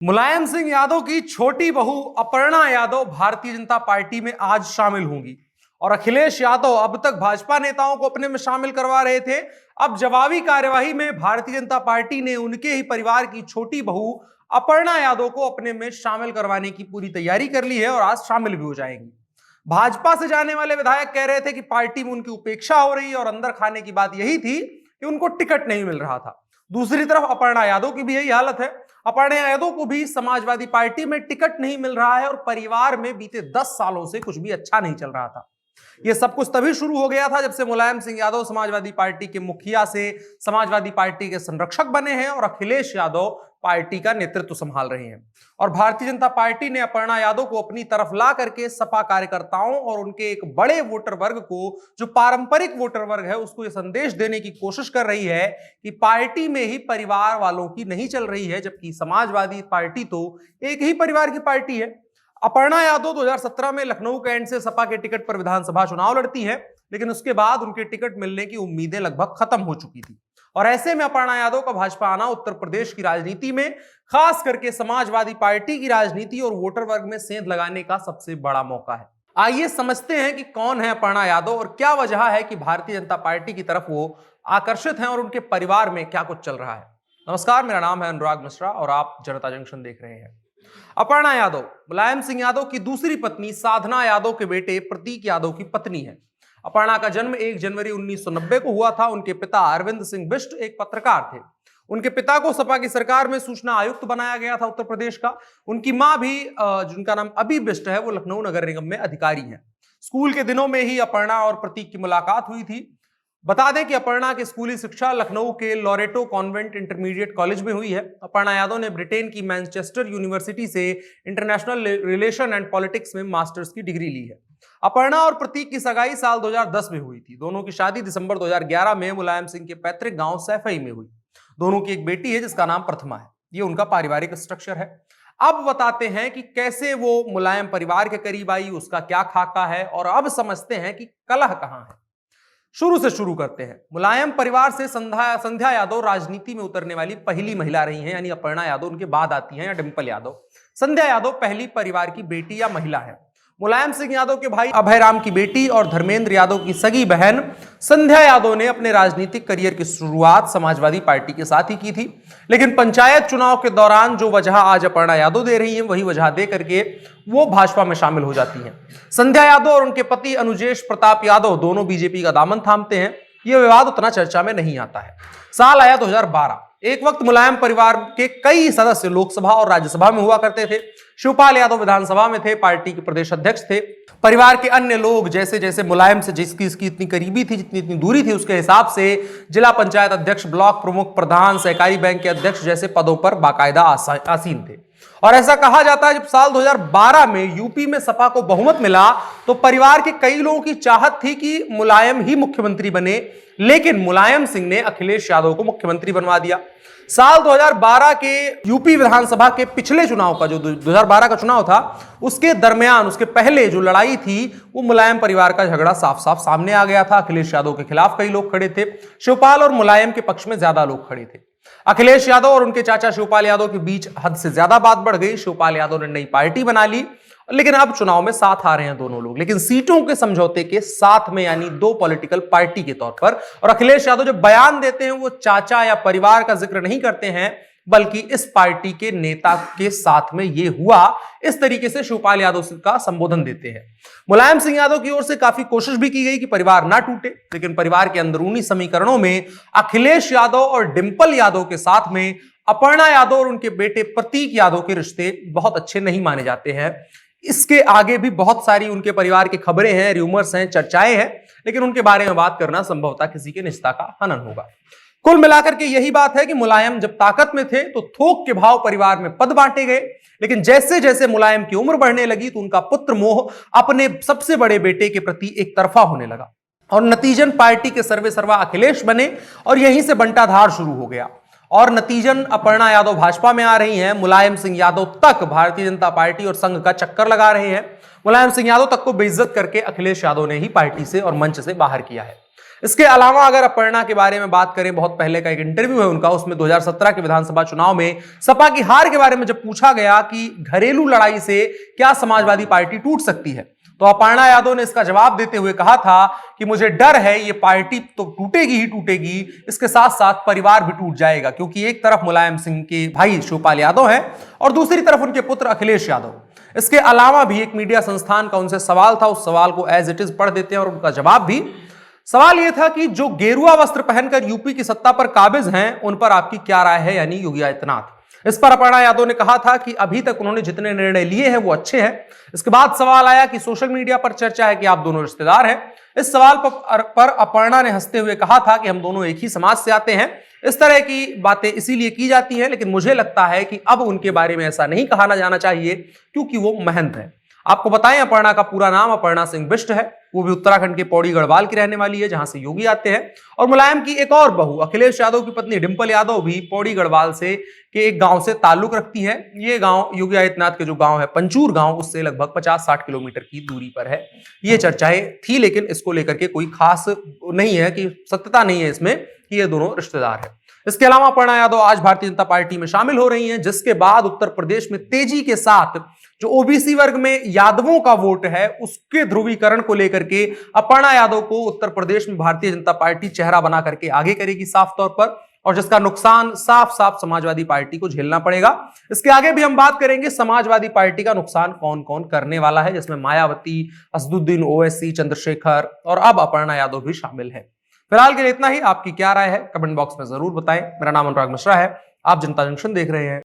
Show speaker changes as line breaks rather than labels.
मुलायम सिंह यादव की छोटी बहू अपर्णा यादव भारतीय जनता पार्टी में आज शामिल होंगी और अखिलेश यादव अब तक भाजपा नेताओं को अपने में शामिल करवा रहे थे। अब जवाबी कार्यवाही में भारतीय जनता पार्टी ने उनके ही परिवार की छोटी बहू अपर्णा यादव को अपने में शामिल करवाने की पूरी तैयारी कर ली है और आज शामिल भी हो जाएंगी। भाजपा से जाने वाले विधायक कह रहे थे कि पार्टी में उनकी उपेक्षा हो रही है और अंदर खाने की बात यही थी कि उनको टिकट नहीं मिल रहा था। दूसरी तरफ अपर्णा यादव की भी यही हालत है। अपर्णा यादव को भी समाजवादी पार्टी में टिकट नहीं मिल रहा है और परिवार में बीते 10 सालों से कुछ भी अच्छा नहीं चल रहा था। यह सब कुछ तभी शुरू हो गया था जब से मुलायम सिंह यादव समाजवादी पार्टी के मुखिया से समाजवादी पार्टी के संरक्षक बने हैं और अखिलेश यादव पार्टी का नेतृत्व संभाल रहे हैं। और भारतीय जनता पार्टी ने अपर्णा यादव को अपनी तरफ ला करके सपा कार्यकर्ताओं और उनके एक बड़े वोटर वर्ग को, जो पारंपरिक वोटर वर्ग है, उसको यह संदेश देने की कोशिश कर रही है कि पार्टी में ही परिवार वालों की नहीं चल रही है, जबकि समाजवादी पार्टी तो एक ही परिवार की पार्टी है। अपर्णा यादव 2017 में लखनऊ कैंट से सपा के टिकट पर विधानसभा चुनाव लड़ती है, लेकिन उसके बाद उनके टिकट मिलने की उम्मीदें लगभग खत्म हो चुकी थी। और ऐसे में अपर्णा यादव का भाजपा आना उत्तर प्रदेश की राजनीति में, खास करके समाजवादी पार्टी की राजनीति और वोटर वर्ग में सेंध लगाने का सबसे बड़ा मौका है। आइए समझते हैं कि कौन है अपर्णा यादव और क्या वजह है कि भारतीय जनता पार्टी की तरफ वो आकर्षित हैं और उनके परिवार में क्या कुछ चल रहा है। नमस्कार, मेरा नाम है अनुराग मिश्रा और आप जनता जंक्शन देख रहे हैं। अपर्णा यादव मुलायम सिंह यादव की दूसरी पत्नी साधना यादव के बेटे प्रतीक यादव की पत्नी है। अपर्णा का जन्म 1 जनवरी 1990 को हुआ था। उनके पिता अरविंद सिंह बिष्ट एक पत्रकार थे। उनके पिता को सपा की सरकार में सूचना आयुक्त बनाया गया था उत्तर प्रदेश का। उनकी मां भी, जिनका नाम अभी बिष्ट है, वो लखनऊ नगर निगम में अधिकारी हैं। स्कूल के दिनों में ही अपर्णा और प्रतीक की मुलाकात हुई थी। बता दें कि अपर्णा की स्कूली शिक्षा लखनऊ के लॉरेटो कॉन्वेंट इंटरमीडिएट कॉलेज में हुई है। अपर्णा यादव ने ब्रिटेन की मैनचेस्टर यूनिवर्सिटी से इंटरनेशनल रिलेशन एंड पॉलिटिक्स में मास्टर्स की डिग्री ली है। अपर्णा और प्रतीक की सगाई साल 2010 में हुई थी। दोनों की शादी दिसंबर 2011 में मुलायम सिंह के पैतृक गांव सैफई में हुई। दोनों की एक बेटी है जिसका नाम प्रथमा है। ये उनका पारिवारिक स्ट्रक्चर है। अब बताते हैं कि कैसे वो मुलायम परिवार के करीब आई, उसका क्या खाका है, और अब समझते हैं कि कलह कहां है। शुरू से शुरू करते हैं। मुलायम परिवार से संध्या यादव राजनीति में उतरने वाली पहली महिला रही हैं, यानी अपर्णा यादव उनके बाद आती हैं, या डिंपल यादव। संध्या यादव पहली परिवार की बेटी या महिला है। मुलायम सिंह यादव के भाई अभय राम की बेटी और धर्मेंद्र यादव की सगी बहन संध्या यादव ने अपने राजनीतिक करियर की शुरुआत समाजवादी पार्टी के साथ ही की थी, लेकिन पंचायत चुनाव के दौरान जो वजह आज अपर्णा यादव दे रही हैं, वही वजह दे करके वो भाजपा में शामिल हो जाती हैं। संध्या यादव और उनके पति अनुजेश प्रताप यादव दोनों बीजेपी का दामन थामते हैं। यह विवाद उतना चर्चा में नहीं आता है। साल आया 2012। एक वक्त मुलायम परिवार के कई सदस्य लोकसभा और राज्यसभा में हुआ करते थे। शिवपाल यादव विधानसभा में थे, पार्टी के प्रदेश अध्यक्ष थे। परिवार के अन्य लोग जैसे जैसे मुलायम से जिसकी इसकी इतनी करीबी थी, जितनी इतनी दूरी थी, उसके हिसाब से जिला पंचायत अध्यक्ष, ब्लॉक प्रमुख, प्रधान, सहकारी बैंक के अध्यक्ष जैसे पदों पर बाकायदा आसीन थे। और ऐसा कहा जाता है जब साल 2012 में यूपी में सपा को बहुमत मिला तो परिवार के कई लोगों की चाहत थी कि मुलायम ही मुख्यमंत्री बने, लेकिन मुलायम सिंह ने अखिलेश यादव को मुख्यमंत्री बनवा दिया। साल 2012 के यूपी विधानसभा के पिछले चुनाव का, जो 2012 का चुनाव था, उसके दरमियान, उसके पहले जो लड़ाई थी, वो मुलायम परिवार का झगड़ा साफ साफ सामने आ गया था। अखिलेश यादव के खिलाफ कई लोग खड़े थे, शिवपाल और मुलायम के पक्ष में ज्यादा लोग खड़े थे। अखिलेश यादव और उनके चाचा शिवपाल यादव के बीच हद से ज्यादा बात बढ़ गई। शिवपाल यादव ने नई पार्टी बना ली, लेकिन अब चुनाव में साथ आ रहे हैं दोनों लोग, लेकिन सीटों के समझौते के साथ में, यानी दो पॉलिटिकल पार्टी के तौर पर। और अखिलेश यादव जब बयान देते हैं वो चाचा या परिवार का जिक्र नहीं करते हैं, बल्कि इस पार्टी के नेता के साथ में ये हुआ, इस तरीके से शिवपाल यादव का संबोधन देते हैं। मुलायम सिंह यादव की ओर से काफी कोशिश भी की गई कि परिवार ना टूटे, लेकिन परिवार के अंदरूनी समीकरणों में अखिलेश यादव और डिंपल यादव के साथ में अपर्णा यादव और उनके बेटे प्रतीक यादव के रिश्ते बहुत अच्छे नहीं माने जाते हैं। इसके आगे भी बहुत सारी उनके परिवार की खबरें हैं, र्यूमर्स हैं, चर्चाएं हैं, लेकिन उनके बारे में बात करना संभवतः किसी के निजता का हनन होगा। कुल मिलाकर के यही बात है कि मुलायम जब ताकत में थे तो थोक के भाव परिवार में पद बांटे गए, लेकिन जैसे जैसे मुलायम की उम्र बढ़ने लगी तो उनका पुत्र मोह अपने सबसे बड़े बेटे के प्रति एक तरफा होने लगा और नतीजन पार्टी के सर्वे सर्वा अखिलेश बने और यहीं से बंटाधार शुरू हो गया। और नतीजन अपर्णा यादव भाजपा में आ रही हैं, मुलायम सिंह यादव तक भारतीय जनता पार्टी और संघ का चक्कर लगा रहे हैं। मुलायम सिंह यादव तक को बेइज्जत करके अखिलेश यादव ने ही पार्टी से और मंच से बाहर किया है। इसके अलावा अगर अपर्णा के बारे में बात करें, बहुत पहले का एक इंटरव्यू है उनका, उसमें 2017 के विधानसभा चुनाव में सपा की हार के बारे में जब पूछा गया कि घरेलू लड़ाई से क्या समाजवादी पार्टी टूट सकती है, तो अपर्णा यादव ने इसका जवाब देते हुए कहा था कि मुझे डर है ये पार्टी तो टूटेगी ही टूटेगी, इसके साथ साथ परिवार भी टूट जाएगा, क्योंकि एक तरफ मुलायम सिंह के भाई शिवपाल यादव हैं और दूसरी तरफ उनके पुत्र अखिलेश यादव। इसके अलावा भी एक मीडिया संस्थान का उनसे सवाल था, उस सवाल को एज इट इज पढ़ देते हैं और उनका जवाब भी। सवाल यह था कि जो गेरुआ वस्त्र पहनकर यूपी की सत्ता पर काबिज हैं, उन पर आपकी क्या राय है, यानी योगी आदित्यनाथ। इस पर अपर्णा यादव ने कहा था कि अभी तक उन्होंने जितने निर्णय लिए हैं वो अच्छे हैं। इसके बाद सवाल आया कि सोशल मीडिया पर चर्चा है कि आप दोनों रिश्तेदार हैं। इस सवाल पर अपर्णा ने हंसते हुए कहा था कि हम दोनों एक ही समाज से आते हैं, इस तरह की बातें इसीलिए की जाती हैं, लेकिन मुझे लगता है कि अब उनके बारे में ऐसा नहीं कहा जाना चाहिए क्योंकि वो महंत है। आपको बताएं, अपर्णा का पूरा नाम अपर्णा सिंह बिष्ट है। वो भी उत्तराखंड के पौड़ी गढ़वाल की रहने वाली है, जहां से योगी आते हैं। और मुलायम की एक और बहू अखिलेश यादव की पत्नी डिंपल यादव भी पौड़ी गढ़वाल से के एक गांव से ताल्लुक रखती है। ये गांव योगी आदित्यनाथ के जो गांव है पंचूर गांव, उससे लगभग 50-60 किलोमीटर की दूरी पर है। ये चर्चाएं थी, लेकिन इसको लेकर के कोई खास नहीं है कि सत्यता नहीं है इसमें कि ये दोनों रिश्तेदार हैं। इसके अलावा अपर्णा यादव आज भारतीय जनता पार्टी में शामिल हो रही हैं, जिसके बाद उत्तर प्रदेश में तेजी के साथ जो ओबीसी वर्ग में यादवों का वोट है उसके ध्रुवीकरण को लेकर के अपर्णा यादव को उत्तर प्रदेश में भारतीय जनता पार्टी चेहरा बना करके आगे करेगी साफ तौर पर, और जिसका नुकसान साफ साफ समाजवादी पार्टी को झेलना पड़ेगा। इसके आगे भी हम बात करेंगे समाजवादी पार्टी का नुकसान कौन कौन करने वाला है, जिसमें मायावती, असदुद्दीन ओवैसी, चंद्रशेखर और अब अपर्णा यादव भी शामिल है। फिलहाल के लिए इतना ही। आपकी क्या राय है कमेंट बॉक्स में जरूर बताएं। मेरा नाम अनुराग मिश्रा है, आप जनता जंक्शन देख रहे हैं।